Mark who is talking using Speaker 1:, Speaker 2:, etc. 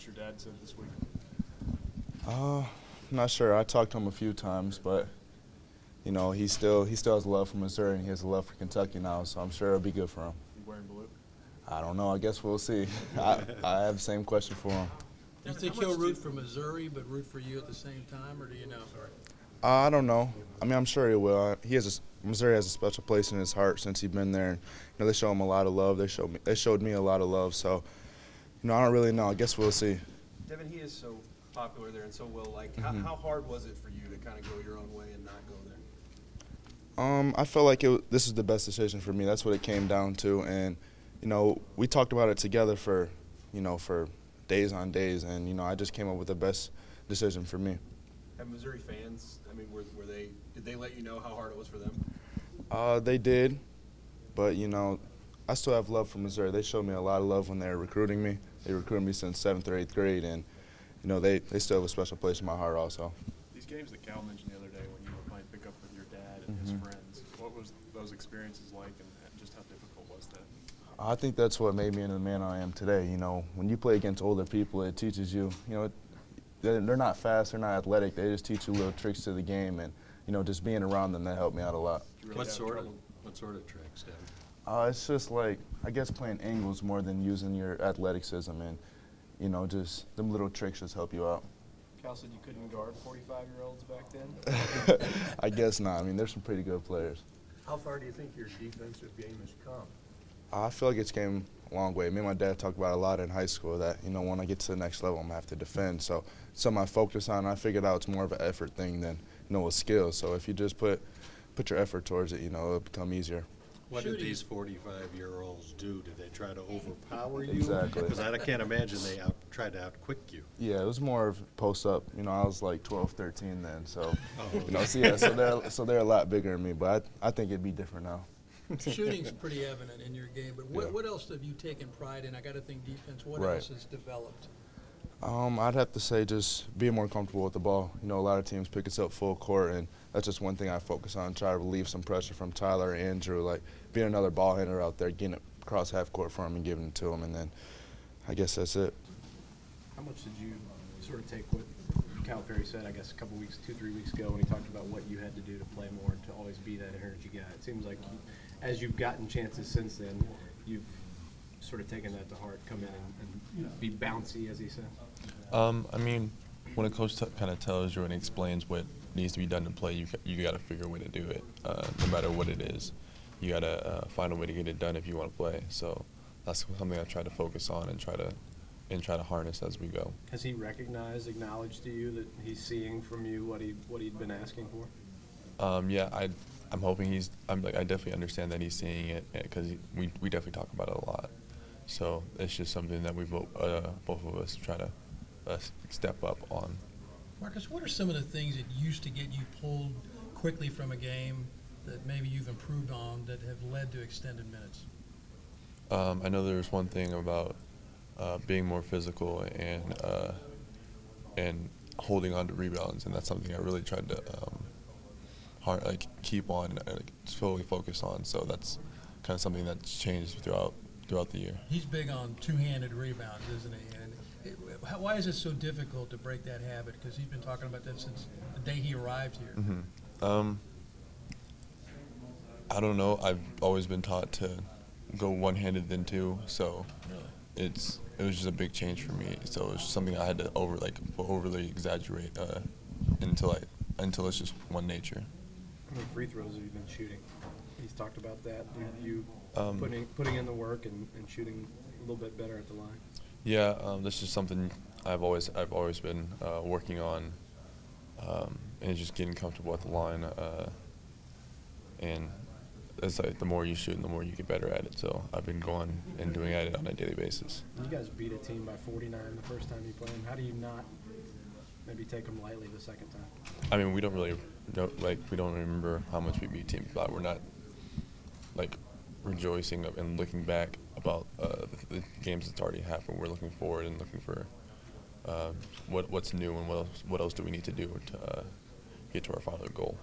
Speaker 1: what your dad said this week?
Speaker 2: I'm not sure. I talked to him a few times, but you know, he still has a love for Missouri and he has a love for Kentucky now, so I'm sure it'll be good for him.
Speaker 1: You wearing blue?
Speaker 2: I don't know. I guess we'll see. I have the same question for him.
Speaker 3: Do you think he'll root for Missouri but root for you at the same time, or do you know?
Speaker 2: I don't know. I mean, I'm sure he will. Missouri has a special place in his heart since he's been there. And, you know, they show him a lot of love. They showed me a lot of love. So, you know, I don't really know. I guess we'll see.
Speaker 4: Devin, he is so popular there and so well liked. How hard was it for you to kind of go your own way and not go there?
Speaker 2: I felt like this is the best decision for me. That's what it came down to. And, you know, we talked about it together for days on days. And, you know, I just came up with the best decision for me.
Speaker 4: Have Missouri fans, I mean, did they let you know how hard it was for them?
Speaker 2: They did, but, you know, I still have love for Missouri. They showed me a lot of love when they were recruiting me. They recruited me since 7th or 8th grade, and, you know, they still have a special place in my heart also.
Speaker 1: These games that Cal mentioned the other day when you were playing pickup with your dad and his friends, what was those experiences like and just how difficult was that?
Speaker 2: I think that's what made me into the man I am today. You know, when you play against older people, it teaches you, you know, they're not fast, they're not athletic. They just teach you little tricks to the game, and you know, just being around them, that helped me out a lot.
Speaker 1: Really
Speaker 5: what sort of tricks, Devin?
Speaker 2: It's just like, I guess, playing angles more than using your athleticism, and you know, just them little tricks just help you out.
Speaker 4: Cal said you couldn't guard 45-year-olds back then?
Speaker 2: I guess not. I mean, there's some pretty good players.
Speaker 6: How far do you think your defensive game has come?
Speaker 2: I feel like it's came a long way. Me and my dad talked about it a lot in high school that, you know, when I get to the next level, I'm going to have to defend. So it's something I focus on. I figured out it's more of an effort thing than, you know, a skill. So if you just put your effort towards it, you know, it'll become easier.
Speaker 5: What did these 45-year-olds do? Did they try to overpower you?
Speaker 2: Exactly.
Speaker 5: Because I can't imagine they tried to outquick you.
Speaker 2: Yeah, it was more of post-up. You know, I was like 12, 13 then. So, you know, so yeah, so they're a lot bigger than me. But I think it'd be different now.
Speaker 3: Shooting's pretty evident in your game, but what else have you taken pride in? I got to think defense. What else has developed?
Speaker 2: I'd have to say just being more comfortable with the ball. You know, a lot of teams pick us up full court, and that's just one thing I focus on, try to relieve some pressure from Tyler and Andrew, like being another ball handler out there, getting it across half court for him and giving it to him, and then I guess that's it.
Speaker 4: How much did you sort of take what Cal Ferry said, I guess, a couple weeks, 2-3 weeks ago when he talked about what you had to do to play more and to always be that energy guy? It seems like as you've gotten chances since then, you've sort of taken that to heart, come in and be bouncy, as he said.
Speaker 7: I mean, when a coach kind of tells you and explains what needs to be done to play, you got to figure a way to do it, no matter what it is. You got to find a way to get it done if you want to play. So that's something I try to focus on and try to harness as we go.
Speaker 4: Has he recognized, acknowledged to you that he's seeing from you what he'd been asking for?
Speaker 7: Yeah, I'm hoping I definitely understand that he's seeing it because we definitely talk about it a lot. So it's just something that we both of us try to step up on.
Speaker 3: Marcus, what are some of the things that used to get you pulled quickly from a game that maybe you've improved on that have led to extended minutes?
Speaker 7: I know there's one thing about being more physical and holding on to rebounds, and that's something I really tried to keep on and slowly focus on. So that's kind of something that's changed throughout the year.
Speaker 3: He's big on two-handed rebounds, isn't he? And why is it so difficult to break that habit? Because he's been talking about that since the day he arrived here.
Speaker 7: Mm-hmm. I don't know. I've always been taught to go one-handed than two, so
Speaker 3: really?
Speaker 7: it was just a big change for me. So it's something I had to overly exaggerate until it's just one nature.
Speaker 4: How many free throws have you been shooting? He's talked about that. You putting in the work and shooting a little bit better at the line.
Speaker 7: Yeah, this is something I've always been working on, and just getting comfortable at the line. And it's like the more you shoot, the more you get better at it. So I've been going and doing it on a daily basis.
Speaker 4: You guys beat a team by 49 the first time you played them. How do you not maybe take them lightly the second time?
Speaker 7: I mean, we don't really we don't remember how much we beat teams, but we're not rejoicing and looking back about the games that's already happened. We're looking forward and looking for what's new and what else do we need to do to get to our final goal.